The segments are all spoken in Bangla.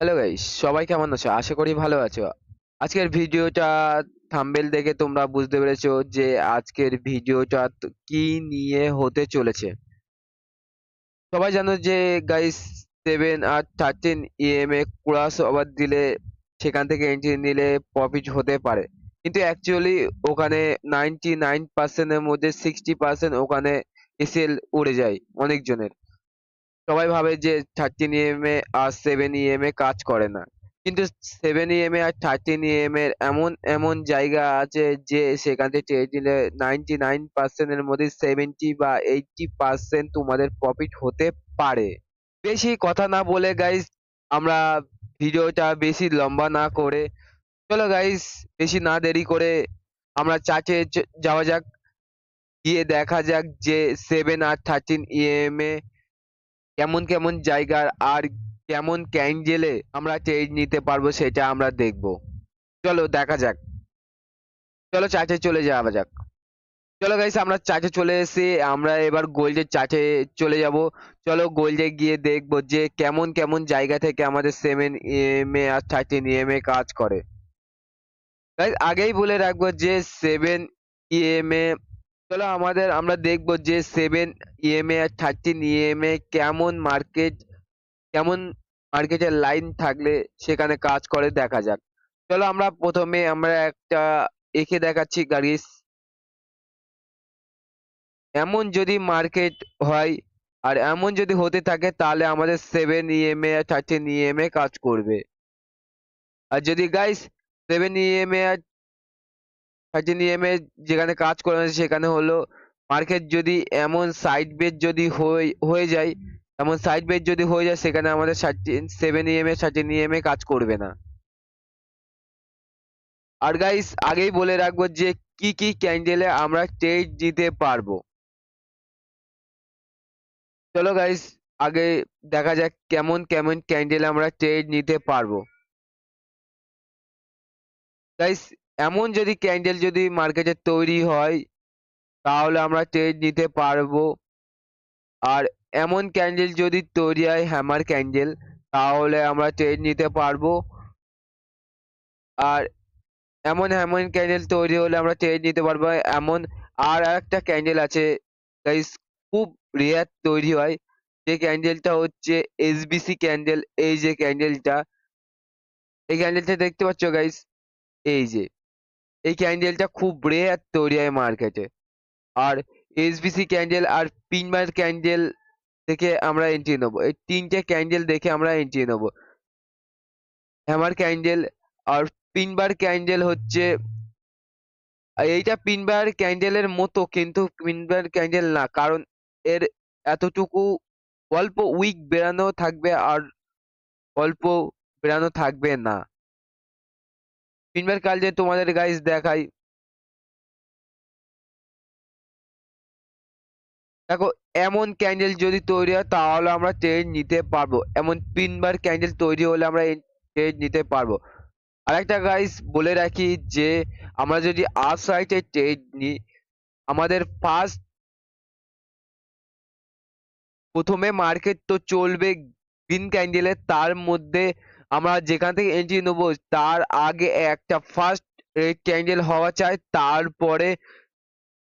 হ্যালো গাইস, সবাই কেমন আছো? আশা করি ভালো আছো। আজকের ভিডিওটা থাম্বনেল দেখে তোমরা বুঝতে পেরেছো যে আজকের ভিডিওটা কি নিয়ে হতে চলেছে। সবাই জানো যে গাইস 7 আর 13 ইএমএ ক্রস ওভার দিলে সেখান থেকে এন্ট্রি নিলে প্রফিট হতে পারে, কিন্তু অ্যাকচুয়ালি ওখানে 99% এর মধ্যে 60% ওখানে এসএল উড়ে যায় অনেকজনের। সবাই ভাবে যে 13 ইএমএ আর 7 ইএমএ কাজ করে না, কিন্তু 7 ইএমএ আর 13 ইএমএ এর এমন এমন জায়গা আছে যে সেখান থেকে ট্রেড নিলে 99% এর মধ্যে 70 বা 80% তোমাদের প্রফিট হতে পারে। বেশি কথা না বলে গাইস, আমরা ভিডিওটা বেশি লম্বা না করে, চলো গাইস বেশি না দেরি করে আমরা চার্চে যাওয়া যাক। গিয়ে দেখা যাক যে 7 আর 13 ইএমএ কেমন কেমন জায়গার আর কেমন ক্যান্ডেলে আমরা ট্রেড নিতে পারবো সেটা আমরা দেখবো। চলো দেখা যাক। চলো চার্টে চলে যাওয়া যাক। চলো গাইস, আমরা চার্টে চলে এসেছি। আমরা এবার গোল্ডের চার্টে চলে যাব। চলো গোল্ডে গিয়ে দেখবো যে কেমন কেমন জায়গা থেকে আমাদের 7 ইএমএ আর 13 ইএমএ কাজ করে। গাইস আগেই বলে রাখবো যে 7 ইএমএ, চলো আমরা দেখবো যে 7 ইএমএ আর 13 ইএমএ কেমন মার্কেটের লাইন থাকলে সেখানে কাজ করে দেখা যাক। চলো আমরা একটা এঁকে দেখাচ্ছি গাইস। এমন যদি মার্কেট হয় আর এমন যদি হতে থাকে তাহলে আমাদের 7 ইএমএ আর 13 ইএমএ কাজ করবে। আর যদি গাইস 7 ইএমএ আর 13 ইএমএ যেখানে কাজ করে না সেখানে হলো মার্কেট যদি এমন সাইড বেজ যদি হয়ে যায়, এমন সাইড বেজ যদি হয়ে যায় সেখানে আমাদের 7 ইএমএ 13 ইএমএ কাজ করবে না। আর গাইস আগেই বলে রাখবো যে কি কি ক্যান্ডেলে আমরা ট্রেড দিতে পারবো। চলো গাইস আগে দেখা যাক কেমন কেমন ক্যান্ডেলে আমরা ট্রেড নিতে পারবো। গাইস এমন যদি ক্যান্ডেল যদি মার্কেটে তৈরি হয় তাহলে আমরা ট্রেড নিতে পারবো। আর এমন ক্যান্ডেল যদি তৈরি হয় হ্যামার ক্যান্ডেল, তাহলে আমরা ট্রেড নিতে পারবো। আর এমন এমন ক্যান্ডেল তৈরি হলে আমরা ট্রেড নিতে পারবো। এমন আর একটা ক্যান্ডেল আছে গাইস, খুব রেয়ার তৈরি হয়, যে ক্যান্ডেলটা হচ্ছে এসবিসি ক্যান্ডেল। এই যে ক্যান্ডেলটা, এই ক্যান্ডেলটা দেখতে পাচ্ছ গাইস, এই যে এই ক্যান্ডেলটা খুব রেয়ার তৈরি হয় মার্কেটে। আর এসবিসি ক্যান্ডেল আর পিনবার ক্যান্ডেল দেখে আমরা এন্ট্রি নেবো। এই তিনটে ক্যান্ডেল দেখে আমরা এন্ট্রি নেবো। হ্যামার ক্যান্ডেল আর পিনবার ক্যান্ডেল হচ্ছে, এইটা পিনবার ক্যান্ডেলের মতো কিন্তু পিনবার ক্যান্ডেল না, কারণ এর এতটুকু অল্প উইক বেরানো থাকবে আর অল্প বেরানো থাকবে না। পিনবার ক্যান্ডেল তোমাদের গাইস দেখাই। দেখো এমন ক্যান্ডেল যদি তৈরি হয় তাহলে আমরা ট্রেড নিতে পারবো। এমন পিনবার ক্যান্ডেল তৈরি হলে আমরা ট্রেড নিতে পারবো। আরেকটা গাইস বলে রাখি যে আমরা যদি আপ সাইডে ট্রেড নিই, আমাদের প্রথমে মার্কেট তো চলবে গ্রিন ক্যান্ডেলে, তার মধ্যে আমরা যেখান থেকে এন্ট্রি নেবো তার আগে একটা ফার্স্ট রেড ক্যান্ডেল হওয়া চাই, তারপরে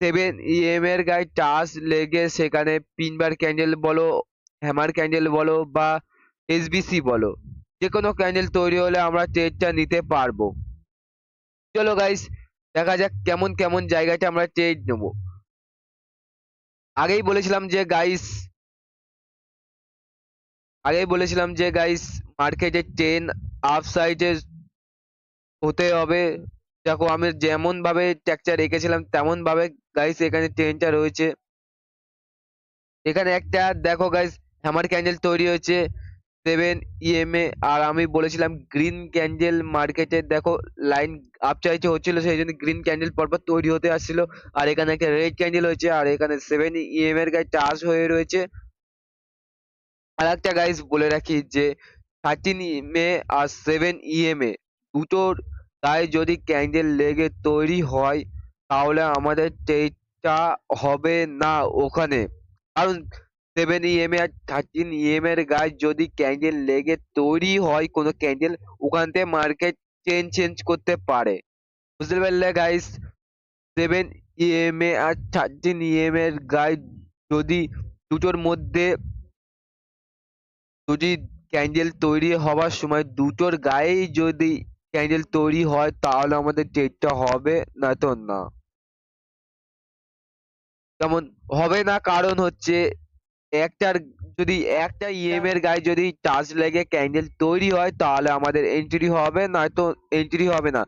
7 ইএম এর গায়ে টাচ লেগে সেখানে পিনবার ক্যান্ডেল বলো, হ্যামার ক্যান্ডেল বলো বা এসবিসি বলো, যে কোনো ক্যান্ডেল তৈরি হলে আমরা ট্রেডটা নিতে পারবো। চলো গাইস দেখা যাক কেমন কেমন জায়গাটা আমরা ট্রেড নেবো। আগেই বলেছিলাম যে গাইস আগেই বলেছিলাম যে গাইস মার্কেটে 10 আপ সাইডে হতে হবে। দেখো আমি যেমন ভাবে ট্যাকচার রেখেছিলাম তেমন ভাবে গাইস এখানে 10টা রয়েছে। এখানে একটা দেখো গাইস হ্যামার ক্যান্ডেল তৈরি হয়েছে 7 ইএমএ, আর আমি বলেছিলাম গ্রিন ক্যান্ডেল মার্কেটে দেখো লাইন আপ চাইতে হচ্ছিল, সেই জন্য গ্রিন ক্যান্ডেল পরপর তৈরি হতে আসছিল। আর এখানে একটা রেড ক্যান্ডেল হয়েছে আর এখানে 7 ইএম এর গায়ে টাচ হয়ে রয়েছে। আর একটা গাইস বলে রাখি যে 13 ইএমএ আর 7 ইএমএ দুটোর গায়ে যদি ক্যান্ডেল লেগে তৈরি হয় তাহলে আমাদের ট্রেডটা হবে না ওখানে, কারণ 7 EM আর 13 EM এর গায়ে যদি ক্যান্ডেল লেগে তৈরি হয় কোনো ক্যান্ডেল, ওখান থেকে মার্কেট চেঞ্জ করতে পারে। বুঝতে পারলে গাইস? 7 EM আর 13 EM এর গায়ে যদি দুটোর মধ্যে যদি ক্যান্ডেল তৈরি হওয়ার সময় দুটোর গায়েই যদি ক্যান্ডেল তৈরি হয় তাহলে আমাদের ট্রেডটা হবে, নয়তো না। যেমন হবে না, কারণ হচ্ছে একটার যদি একটা ইএম এর গায়ে যদি টাচ লেগে ক্যান্ডেল তৈরি হয় তাহলে আমাদের এন্ট্রি হবে, নয়তো এন্ট্রি হবে না।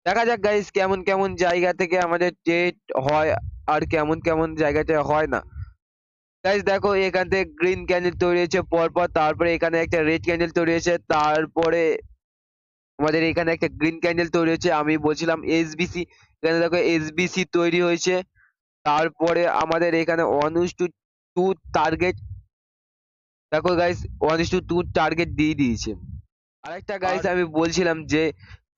দেখা যাক গাইস কেমন কেমন জায়গা থেকে আমাদের ট্রেড হয় আর কেমন কেমন জায়গাতে হয় না। গাইস দেখো, এখান থেকে গ্রিন ক্যান্ডেল তৈরি হয়েছে পরপর, তারপরে এখানে একটা রেড ক্যান্ডেল তৈরি হয়েছে, তারপরে আমাদের এখানে একটা গ্রিন ক্যান্ডেল তৈরি হয়েছে, আমি বলছিলাম এসবিসি। এখানে দেখো এসবিসি তৈরি হয়েছে। তারপরে আমাদের এখানে 1:2 টার্গেট, দেখো গাইস 1:2 টার্গেট দিয়ে দিয়েছে। আরেকটা গাইস আমি বলছিলাম যে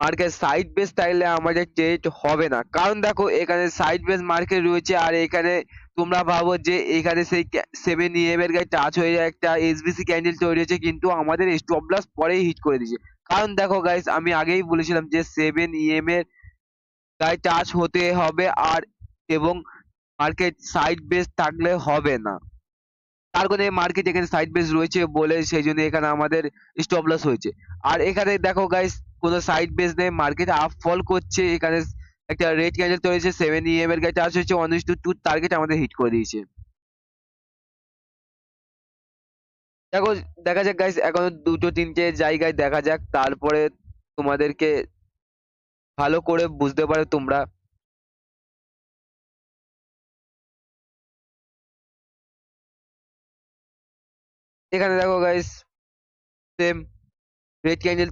মার্কেট সাইড বেস থাকলে আমাদের ট্রেড হবে না, কারণ দেখো এখানে সাইড বেস মার্কেট রয়েছে আর এখানে তোমরা ভাবো যে এখানে সেই 7 EM এর গায়ে টাচ হয়ে যায় একটা এসবিসি ক্যান্ডেল তৈরি হয়েছে, কিন্তু আমাদের স্টপ লস পরেই হিট করে দিয়েছে। কারণ দেখো গাইস, আমি আগেই বলেছিলাম যে 7 EM এর গায়ে টাচ হতে হবে আর এবং মার্কেট সাইড বেস থাকলে হবে না। তার কারণে মার্কেট এখানে সাইড বেস রয়েছে বলে সেই জন্য এখানে আমাদের স্টপ লস হয়েছে। আর এখানে দেখো গাইস, কোনো সাইড বেস নেই, মার্কেট আপ ফল করছে। এখানে একটা রেড ক্যান্ডেল তৈরি হয়েছে, 7 EM এর গায়ে টাচ হয়েছে, 1:2 টার্গেট আমাদের হিট করে দিয়েছে। দেখো, দেখা যাক গাইস, এখনো দুটো তিনটে জায়গায় দেখা যাক, তারপরে তোমাদেরকে ভালো করে বুঝতে পারো তোমরা। এখানে দেখো guys, same red candle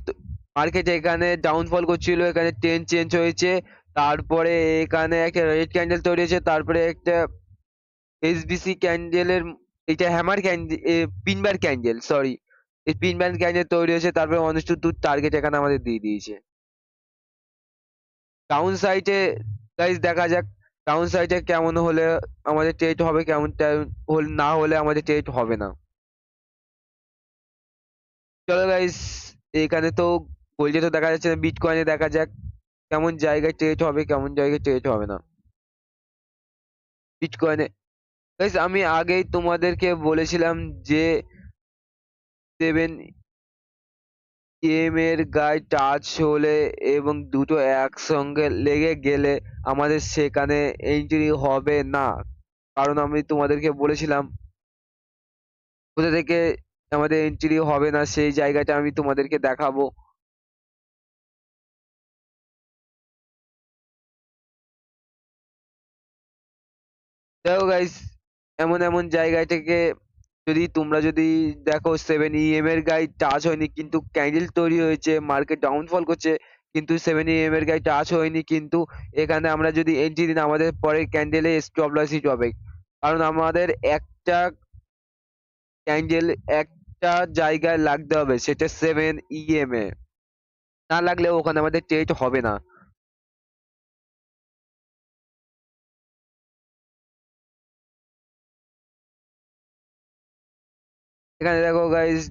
market এখানে ডাউনফল করছিল, এখানে ট্রেন্ড চেঞ্জ হয়েছে, তারপরে এখানে একটা রেড ক্যান্ডেল তৈরি হয়েছে, তারপরে একটা এসবিসি ক্যান্ডেলের, এটা হ্যামার ক্যান্ডেল, পিনবার ক্যান্ডেল, সরি, এই পিনবার ক্যান্ডেল তৈরি হয়েছে, তারপরে 1:2 টার্গেট এখানে আমাদের দিয়ে দিয়েছে। ডাউন সাইডে গাইস দেখা যাক ডাউন সাইডে কেমন হলে আমাদের ট্রেড হবে, কেমন না হলে আমাদের ট্রেড হবে না। চলো গাইস, এখানে তো গোল্ডে তো দেখা যাচ্ছে না, বিটকয়েনে দেখা যাক কেমন জায়গায় ট্রেড হবে, কেমন জায়গায় ট্রেড হবে না। বিটকয়েনে গাইস আমি আগেই তোমাদেরকে বলেছিলাম যে 7 EM এর গায়ে টাচ হলে এবং দুটো একসঙ্গে লেগে গেলে আমাদের সেখানে এন্ট্রি হবে না, কারণ আমি তোমাদেরকে বলেছিলাম কোথা থেকে আমাদের এন্ট্রি হবে না, সেই জায়গাটা আমি তোমাদেরকে দেখাবো। দেখো গাইস, এমন এমন জায়গা থেকে যদি তোমরা যদি দেখো 7 EM এর গায়ে টাচ হয়নি কিন্তু ক্যান্ডেল তৈরি হয়েছে, মার্কেট ডাউনফল করছে, কিন্তু 7 EM এর গায়ে টাচ হয়নি, কিন্তু এখানে আমরা যদি এন্ট্রি দিন আমাদের পরের ক্যান্ডেলে স্টপ লস হিট হবে, কারণ আমাদের একটা ক্যান্ডেল একটা জায়গায় লাগতে হবে, সেটা 7 EM এ, না লাগলে ওখানে আমাদের ট্রেড হবে না। এখানে দেখো গাইস,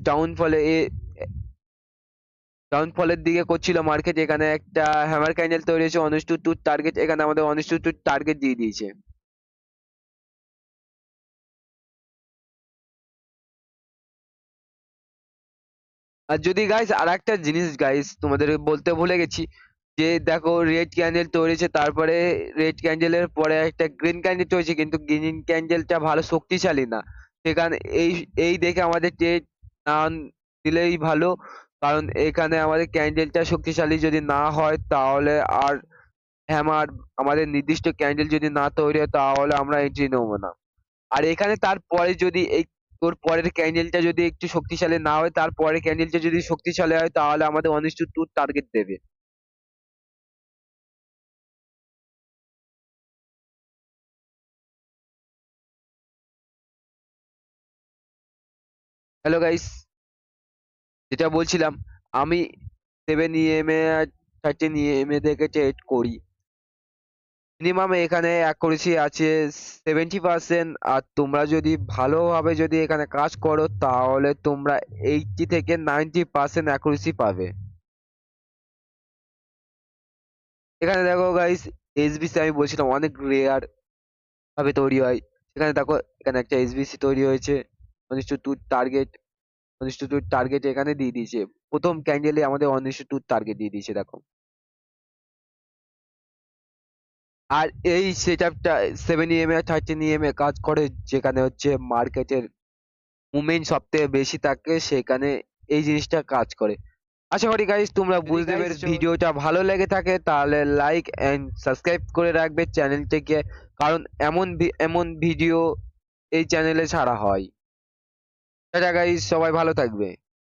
ডাউনফলের দিকে করছিল মার্কেট, এখানে একটা হ্যামার ক্যান্ডেল তৈরি হয়েছে, 1:2 টার্গেট, এখানে আমাদের 1:2 টার্গেট দিয়ে দিয়েছে। আর যদি গাইস আর একটা জিনিস গাইস তোমাদের বলতে ভুলে গেছি, যে দেখো রেড ক্যান্ডেল তৈরি হয়েছে, তারপরে রেড ক্যান্ডেলের পরে একটা গ্রিন ক্যান্ডেল তৈরি, কিন্তু গ্রিন ক্যান্ডেলটা ভালো শক্তিশালী না, সেখানে এই এই দেখে আমাদের ট্রেড না দিলেই ভালো, কারণ এখানে আমাদের ক্যান্ডেলটা শক্তিশালী যদি না হয় তাহলে আর হ্যামার আমাদের নির্দিষ্ট ক্যান্ডেল যদি না তৈরি হয় তাহলে আমরা এন্ট্রি নেবো না। আর এখানে তারপরে যদি এই তোর পরের ক্যান্ডেলটা যদি একটু শক্তিশালী না হয়, তারপরে ক্যান্ডেলটা যদি শক্তিশালী হয় তাহলে আমাদের 1:2 টার্গেট দেবে। হ্যালো গাইস, যেটা বলছিলাম, আমি 7 EM এ আর 13 EM এ থেকে ট্রেড করি। মিনিমাম এখানে অ্যাকুরেসি আছে 70%, আর তোমরা যদি ভালোভাবে যদি এখানে কাজ করো তাহলে তোমরা 80 থেকে 90% অ্যাকুরেসি পাবে। এখানে দেখো গাইস, এসবিসি আমি বলছিলাম অনেক রেয়ার ভাবে তৈরি হয়। সেখানে দেখো এখানে একটা এসবিসি তৈরি হয়েছে, 1:2 টার্গেট, 1:2 টার্গেট এখানে দিয়ে দিয়েছে। প্রথম ক্যান্ডেলে আমাদের 1:2 টার্গেট দিয়ে দিয়েছে দেখো। আর এই সেট আপটা 7 EM আর 13 EM এ কাজ করে, যেখানে হচ্ছে মার্কেটের মুভমেন্ট সব থেকে বেশি থাকে, সেখানে এই জিনিসটা কাজ করে। আশা করি গাইস তোমরা বুঝতে পেরেছো। ভিডিওটা ভালো লেগে থাকে তাহলে লাইক এন্ড সাবস্ক্রাইব করে রাখবে চ্যানেলটিকে, কারণ এমন ভিডিও এই চ্যানেলে ছাড়া হয়। টাটা গাইস, সবাই ভালো থাকবে।